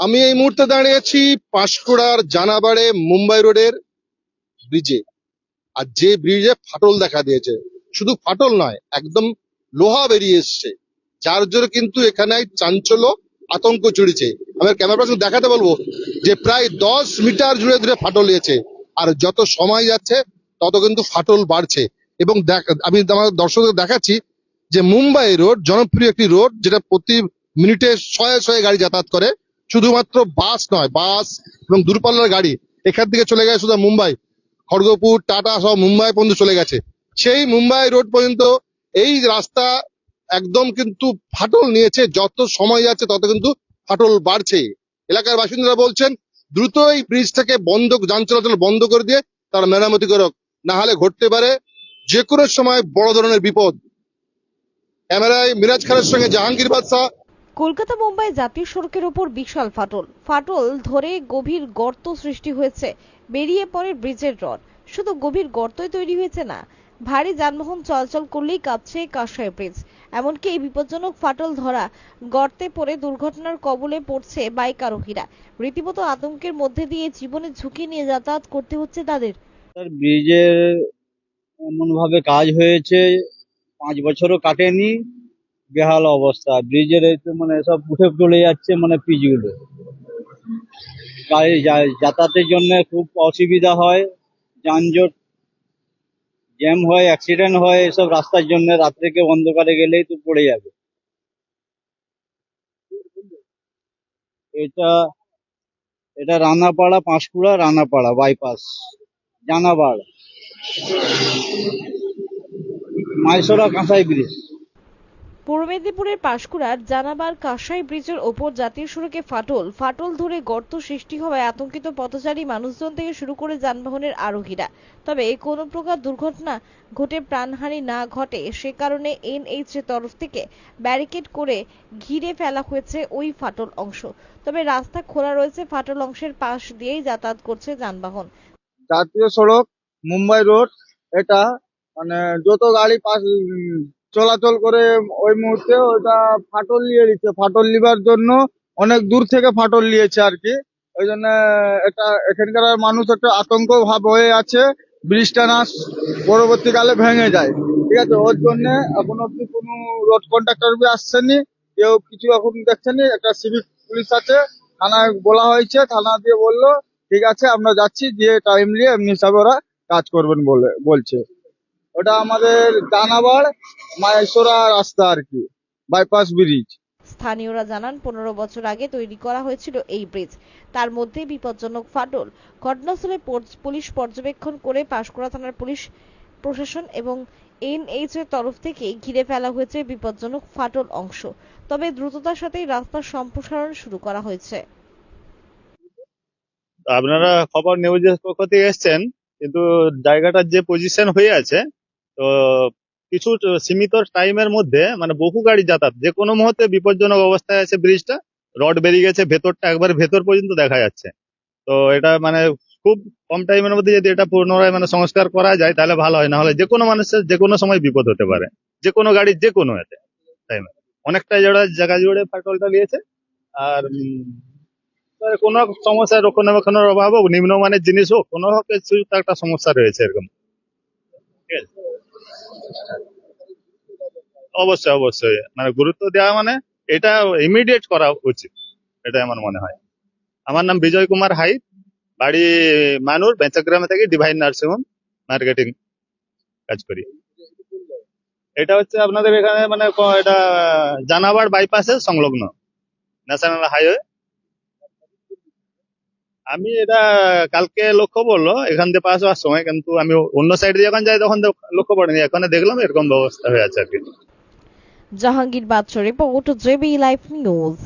আমি এই মুহূর্তে দাঁড়িয়েছি পাঁশকুড়ার জানাবাড়ে মুম্বাই রোডের ব্রিজে। আর যে ব্রিজে ফাটল দেখা দিয়েছে, শুধু ফাটল নয়, একদম লোহা বেরিয়ে এসছে, যার জন্য কিন্তু এখানে চাঞ্চল্য, আতঙ্ক ছড়িয়েছে। আমি ক্যামেরা পার্সন দেখাতে বলবো যে প্রায় 10 মিটার জুড়ে জুড়ে ফাটল হয়েছে। আর যত সময় যাচ্ছে তত কিন্তু ফাটল বাড়ছে। এবং আমি আমার দর্শকদের দেখাচ্ছি যে মুম্বাই রোড জনপ্রিয় একটি রোড, যেটা প্রতি মিনিটে শয়ে শয়ে গাড়ি যাতায়াত করে। শুধুমাত্র বাস নয়, বাস এবং দূরপাল্লার গাড়ি এখান থেকে চলে গেছে শুধু মুম্বাই, খড়গপুর, টাটা সব মুম্বাই পর্যন্ত চলে গেছে। সেই মুম্বাই রোড পর্যন্ত এই রাস্তা একদম কিন্তু ফাটল নিয়েছে। যত সময় যাচ্ছে তত কিন্তু ফাটল বাড়ছে। এলাকার বাসিন্দারা বলছেন দ্রুত এই ব্রিজটাকে যান চলাচল বন্ধ করে দিয়ে তারা মেরামতি করুক, না হলে ঘটতে পারে যে কোনো সময় বড় ধরনের বিপদ। ক্যামেরায় মিরাজ খানের সঙ্গে জাহাঙ্গীর বাদশা। কলকাতা মুম্বাই জাতীয় সড়কের উপর বিশাল ফাটল ধরে গভীর গর্ত সৃষ্টি হয়েছে। বেরিয়ে পড়ে ব্রিজের রড। শুধু গভীর গর্তই তৈরি হয়েছে না, ভারী যানবাহন চলাচল করলেই কাঁপছে কাঁসাই ব্রিজ। এমনকি এই বিপজ্জনক ফাটল ধরা গর্তে পড়ে দুর্ঘটনার কবলে পড়ছে বাইক আরোহীরা। রীতিমতো আতঙ্কের মধ্যে দিয়ে জীবনের ঝুঁকি নিয়ে যাতায়াত করতে হচ্ছে তাদের। ব্রিজের এমন ভাবে কাজ হয়েছে, 5 বছরও কাটেনি, বেহাল অবস্থা। ব্রিজের এই তো মানে সব উঠে চলে যাচ্ছে, মানে পিচগুলো গাড়ি যাতায়াতের জন্য খুব অসুবিধা হয়, যানজট জ্যাম হয়, অ্যাক্সিডেন্ট হয় এসব রাস্তার জন্য। রাত্রে কেউ অন্ধকারে গেলেই তো পড়ে যাবে। এটা এটা রানাপাড়া, পাঁশকুড়া রানাপাড়া বাইপাস, জানাবাড়, মাইসোরা কাঁসাই ব্রিজ। পূর্ব মেদিনীপুরের পাঁশকুড়ার জানাবার কাঁসাই ব্রিজের ওপর জাতীয় সড়কে ফাটল ধরে গর্ত সৃষ্টি হওয়ায় আতঙ্কিত পথচারী মানুষজন থেকে শুরু করে যানবাহনের আরোহীরা। তবে কোনো প্রকার দুর্ঘটনা ঘটে প্রাণহানি না ঘটে সে কারণে এনএইচ এর তরফ থেকে ব্যারিকেড করে ঘিরে ফেলা হয়েছে ওই ফাটল অংশ। তবে রাস্তা খোলা রয়েছে, ফাটল অংশের পাশ দিয়েই যাতায়াত করছে যানবাহন। জাতীয় সড়ক মুম্বাই রোড, এটা মানে যত গাড়ি চলাচল করে ওই মুহূর্তে ওটা ফাটল নিয়ে নিচ্ছে। ফাটল নিবার জন্য অনেক দূর থেকে ফাটল নিয়েছে আর কি। ওই জন্য এটা এখানকার মানুষ একটা আতঙ্ক ভাব হয়ে আছে, ব্রিজটা না পরবর্তীকালে ভেঙে যায়। ঠিক আছে, ওর জন্য এখন অব্দি কোনো রোড কন্ট্রাক্টর আসছেনি, কেউ কিছু এখন দেখছেনি। একটা সিভিক পুলিশ আছে, থানায় বলা হয়েছে, থানা দিয়ে বললো ঠিক আছে আমরা যাচ্ছি, দিয়ে টাইম নিয়ে এমনি হিসাবে ওরা কাজ করবেন বলছে। ওটা আমাদের জানাবার মাইসোরা রাস্তা আর কি, বাইপাস ব্রিজ। স্থানীয়রা জানান 15 বছর আগে তৈরি করা হয়েছিল এই ব্রিজ। তার মধ্যে বিপজ্জনক ফাটল। ঘটনাস্থলে পুলিশ পর্যবেক্ষণ করে পাঁশকুড়া থানার পুলিশ প্রশাসন এবং এনএইচ এর তরফ থেকে ঘিরে ফেলা হয়েছে বিপজ্জনক ফাটল অংশ। তবে দ্রুততার সাথেই রাস্তার সম্প্রসারণ শুরু করা হয়েছে। আপনারা খবর নিউজের পক্ষ থেকে এসছেন, কিন্তু জায়গাটার যে পজিশন হয়ে আছে, তো কিছু সীমিত টাইমের মধ্যে মানে বহু গাড়ি যাতায়াত, যে কোনো মুহূর্তে বিপজ্জনক অবস্থায় আছে ব্রিজটা। রড বেরিয়ে গেছে, ভেতরটা একবার ভেতর পর্যন্ত দেখা যাচ্ছে। তো এটা মানে খুব কম টাইমের মধ্যে যদি এটা পুনরায় মানে সংস্কার করা যায় তাহলে ভালো হয়, না হলে যে কোনো মানুষের যে কোনো সময় বিপদ হতে পারে, যে কোনো গাড়ির যে কোনো টাইমে। অনেকটা জায়গা জুড়ে ফাটলটা নিয়েছে। আর কোনো সমস্যা রক্ষণাবেক্ষণের অভাব হোক, নিম্নমানের জিনিস হোক, কোনো কিছু একটা সমস্যা রয়েছে এরকম। ঠিক আছে, অবশ্যই অবশ্যই মানে গুরুত্ব দেওয়া মানে এটা ইমিডিয়েট করা উচিত, এটা আমার মনে হয়। আমার নাম বিজয় কুমার হাই, বাড়ি মানুর বেঞ্চাগ্রামে থেকে ডিভাইন নার্সিং হোম মার্কেটিং কাজ করি। এটা হচ্ছে আপনাদের এখানে মানে এটা জানাবার বাইপাসের সংলগ্ন ন্যাশনাল হাইওয়ে। আমি এটা কালকে লক্ষ্য পড়লো এখান দিয়ে পাস হওয়ার সময়, কিন্তু আমি অন্য সাইড দিয়ে যখন যাই তখন লক্ষ্য পড়েনি, এখানে দেখলাম এরকম ব্যবস্থা হয়ে আছে আর কি। জাহাঙ্গীর বাদশা রিপোর্ট, জেবি লাইভ নিউজ।